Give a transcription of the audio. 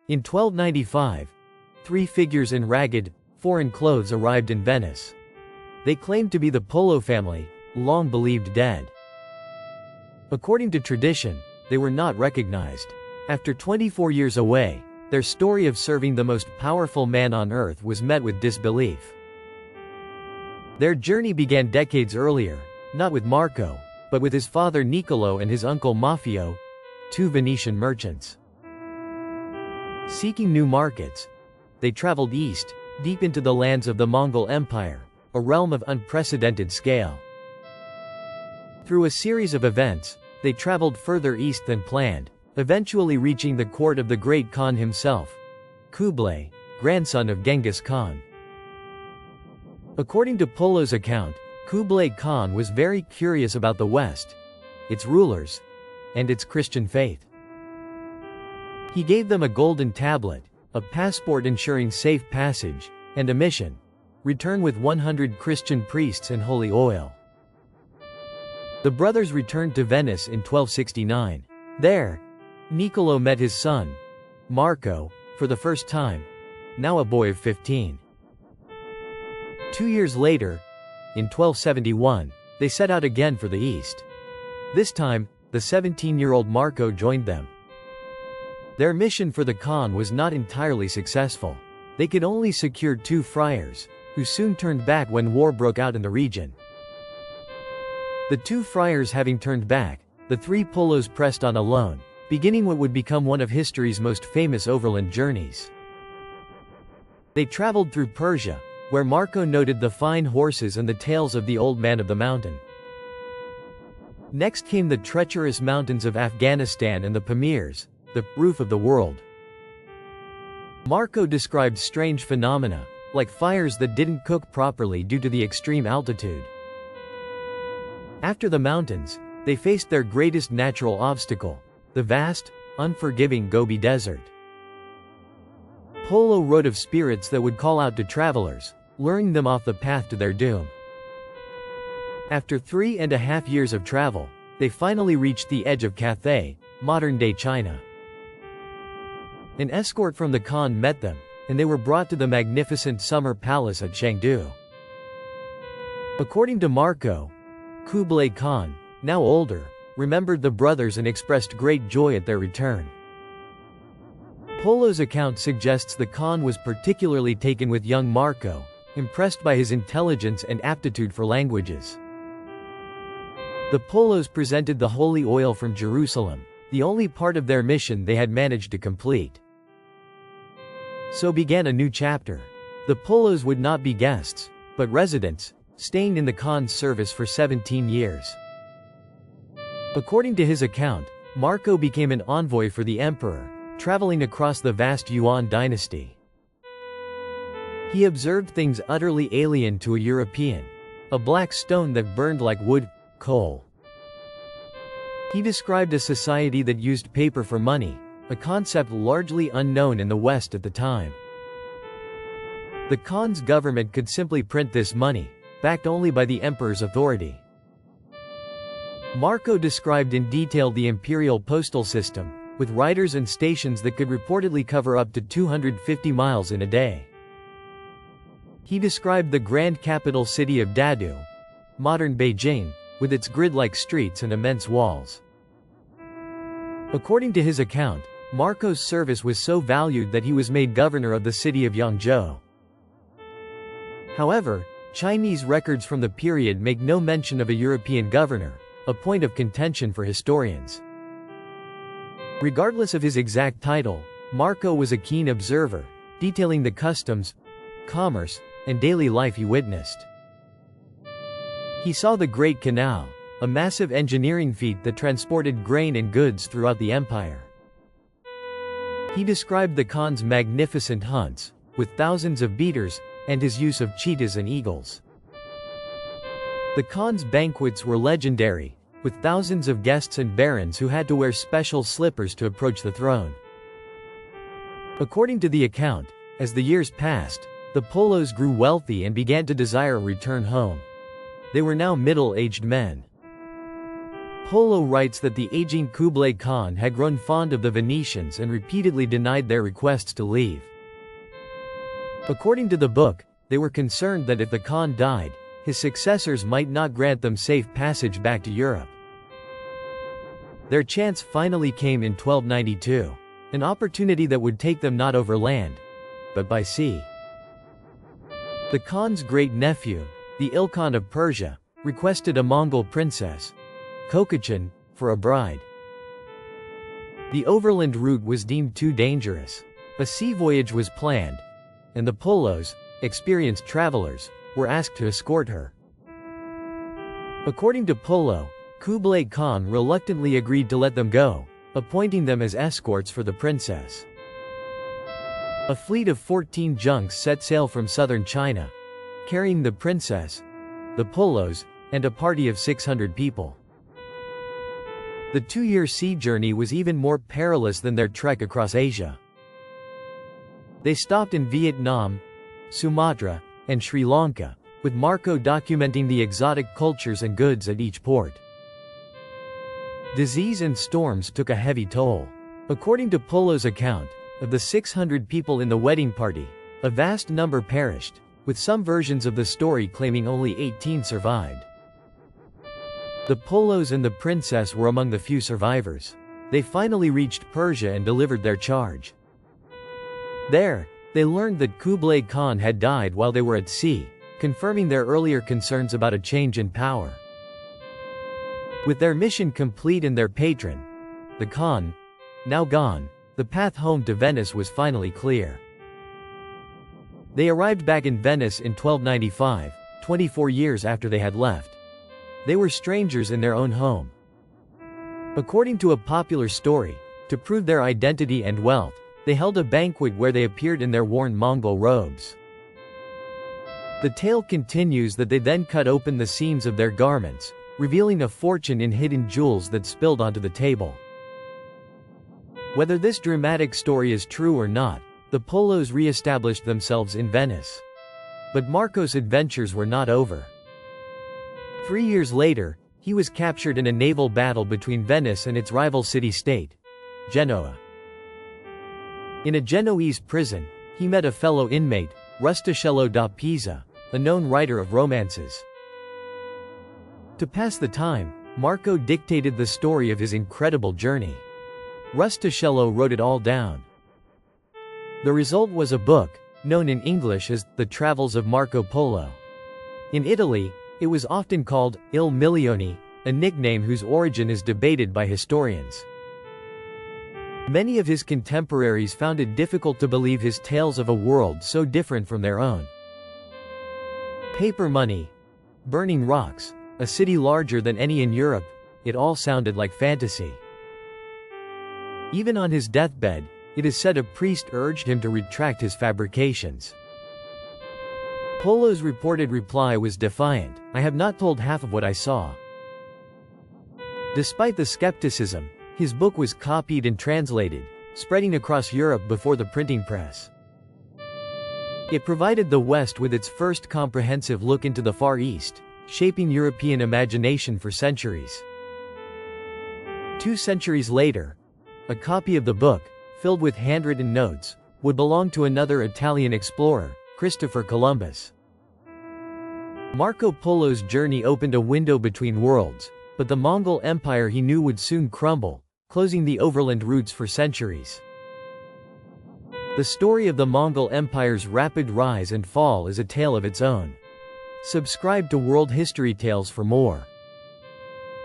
In 1295, three figures in ragged, foreign clothes arrived in Venice. They claimed to be the Polo family, long believed dead. According to tradition, they were not recognized. After 24 years away, their story of serving the most powerful man on earth was met with disbelief. Their journey began decades earlier, not with Marco, but with his father Niccolo and his uncle Maffeo, two Venetian merchants. Seeking new markets, they traveled east, deep into the lands of the Mongol Empire, a realm of unprecedented scale. Through a series of events, they traveled further east than planned, eventually reaching the court of the great Khan himself, Kublai, grandson of Genghis Khan. According to Polo's account, Kublai Khan was very curious about the West, its rulers, and its Christian faith. He gave them a golden tablet, a passport ensuring safe passage, and a mission: return with 100 Christian priests and holy oil. The brothers returned to Venice in 1269. There, Niccolo met his son, Marco, for the first time, now a boy of 15. 2 years later, in 1271, they set out again for the east. This time, the 17-year-old Marco joined them. Their mission for the Khan was not entirely successful. They could only secure 2 friars, who soon turned back when war broke out in the region. The 2 friars having turned back, the 3 Polos pressed on alone, beginning what would become one of history's most famous overland journeys. They traveled through Persia, where Marco noted the fine horses and the tales of the old man of the mountain. Next came the treacherous mountains of Afghanistan and the Pamirs, the roof of the world. Marco described strange phenomena, like fires that didn't cook properly due to the extreme altitude. After the mountains, they faced their greatest natural obstacle: the vast, unforgiving Gobi Desert. Polo wrote of spirits that would call out to travelers, luring them off the path to their doom. After 3.5 years of travel, they finally reached the edge of Cathay, modern-day China. An escort from the Khan met them, and they were brought to the magnificent summer palace at Chengdu. According to Marco, Kublai Khan, now older, remembered the brothers and expressed great joy at their return. Polo's account suggests the Khan was particularly taken with young Marco, impressed by his intelligence and aptitude for languages. The Polos presented the holy oil from Jerusalem, the only part of their mission they had managed to complete. So began a new chapter. The Polos would not be guests, but residents, staying in the Khan's service for 17 years. According to his account, Marco became an envoy for the emperor, traveling across the vast Yuan dynasty. He observed things utterly alien to a European: a black stone that burned like wood, coal. He described a society that used paper for money, a concept largely unknown in the West at the time. The Khan's government could simply print this money, backed only by the emperor's authority. Marco described in detail the imperial postal system, with riders and stations that could reportedly cover up to 250 miles in a day. He described the grand capital city of Dadu, modern Beijing, with its grid-like streets and immense walls. According to his account, Marco's service was so valued that he was made governor of the city of Yangzhou. However, Chinese records from the period make no mention of a European governor, a point of contention for historians. Regardless of his exact title, Marco was a keen observer, detailing the customs, commerce, and daily life he witnessed. He saw the Great Canal, a massive engineering feat that transported grain and goods throughout the empire. He described the Khan's magnificent hunts, with thousands of beaters, and his use of cheetahs and eagles. The Khan's banquets were legendary, with thousands of guests and barons who had to wear special slippers to approach the throne. According to the account, as the years passed, the Polos grew wealthy and began to desire a return home. They were now middle-aged men. Polo writes that the aging Kublai Khan had grown fond of the Venetians and repeatedly denied their requests to leave. According to the book, they were concerned that if the Khan died, his successors might not grant them safe passage back to Europe. Their chance finally came in 1292, an opportunity that would take them not over land, but by sea. The Khan's great-nephew, the Ilkhan of Persia, requested a Mongol princess, Kokachin, for a bride. The overland route was deemed too dangerous. A sea voyage was planned, and the Polos, experienced travelers, were asked to escort her. According to Polo, Kublai Khan reluctantly agreed to let them go, appointing them as escorts for the princess. A fleet of 14 junks set sail from southern China, carrying the princess, the Polos, and a party of 600 people. The 2-year sea journey was even more perilous than their trek across Asia. They stopped in Vietnam, Sumatra, and Sri Lanka, with Marco documenting the exotic cultures and goods at each port. Disease and storms took a heavy toll. According to Polo's account, of the 600 people in the wedding party, a vast number perished, with some versions of the story claiming only 18 survived. The Polos and the princess were among the few survivors. They finally reached Persia and delivered their charge. There, they learned that Kublai Khan had died while they were at sea, confirming their earlier concerns about a change in power. With their mission complete and their patron, the Khan, now gone, the path home to Venice was finally clear. They arrived back in Venice in 1295, 24 years after they had left. They were strangers in their own home. According to a popular story, to prove their identity and wealth, they held a banquet where they appeared in their worn Mongol robes. The tale continues that they then cut open the seams of their garments, revealing a fortune in hidden jewels that spilled onto the table. Whether this dramatic story is true or not, the Polos re-established themselves in Venice. But Marco's adventures were not over. 3 years later, he was captured in a naval battle between Venice and its rival city-state, Genoa. In a Genoese prison, he met a fellow inmate, Rustichello da Pisa, a known writer of romances. To pass the time, Marco dictated the story of his incredible journey. Rustichello wrote it all down. The result was a book, known in English as The Travels of Marco Polo. In Italy, it was often called Il Milione, a nickname whose origin is debated by historians. Many of his contemporaries found it difficult to believe his tales of a world so different from their own. Paper money, burning rocks, a city larger than any in Europe, it all sounded like fantasy. Even on his deathbed, it is said a priest urged him to retract his fabrications. Polo's reported reply was defiant, "I have not told half of what I saw." Despite the skepticism, his book was copied and translated, spreading across Europe before the printing press. It provided the West with its first comprehensive look into the Far East, shaping European imagination for centuries. 2 centuries later, a copy of the book, filled with handwritten notes, would belong to another Italian explorer, Christopher Columbus. Marco Polo's journey opened a window between worlds, but the Mongol Empire he knew would soon crumble, closing the overland routes for centuries. The story of the Mongol Empire's rapid rise and fall is a tale of its own. Subscribe to World History Tales for more.